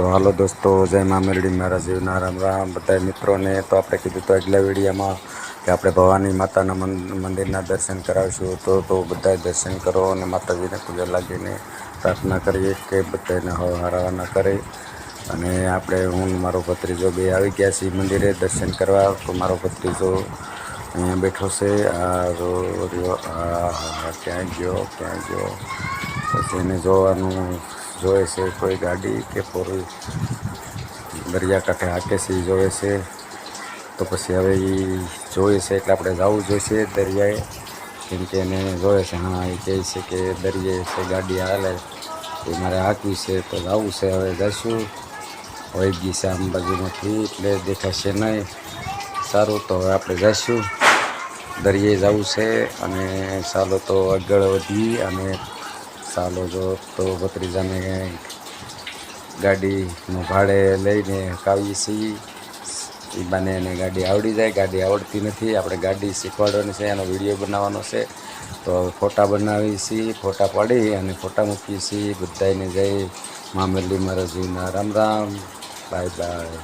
તો હાલો દોસ્તો, જય મા મેરડી, મારા જીવના રામ રામ બધા મિત્રોને. તો આપણે કીધું તો આગલા વિડીયોમાં કે આપણે ભવાની માતાના મંદિરના દર્શન કરાવીશું. તો બધા દર્શન કરો અને માતાજીને પૂજા લાગીને પ્રાર્થના કરીએ કે બધાને હરાવાના કરે. અને આપણે હું મારો ભત્રીજો બે આવી ગયા છીએ મંદિરે દર્શન કરવા. તો મારો ભત્રીજો અહીંયા બેઠો છે. ક્યાં ગયો પછી એને જોવાનું જોવે છે કોઈ ગાડી કે પૂરી દરિયાકાંઠે હાકે છે એ જોવે છે. તો પછી હવે એ જોવે છે એટલે આપણે જવું જોઈશે દરિયાએ, કેમ કે એને જોવે છે. હા, એ કહે છે કે દરિયે છે ગાડી હાલે એ મારે હાંકવી છે, તો જવું છે. હવે જઈશું. વહી ગઈ છે આમ બાજુમાંથી એટલે દેખાશે નહીં. સારું, તો હવે આપણે જઈશું, દરિયે જવું છે. અને ચાલો તો આગળ વધી અને ચાલો જો તો ભત્રીજાને ગાડીનું ભાડે લઈને હકાવીએ છીએ. એ બાને એને ગાડી આવડી જાય. ગાડી આવડતી નથી, આપણે ગાડી શીખવાડવાની છે, એનો વિડીયો બનાવવાનો છે. તો ફોટા બનાવીએ છીએ, ફોટા પાડી અને ફોટા મૂકીએ છીએ. બધાને જય મા મેરડી, મારા જીવના રામ રામ, બાય બાય.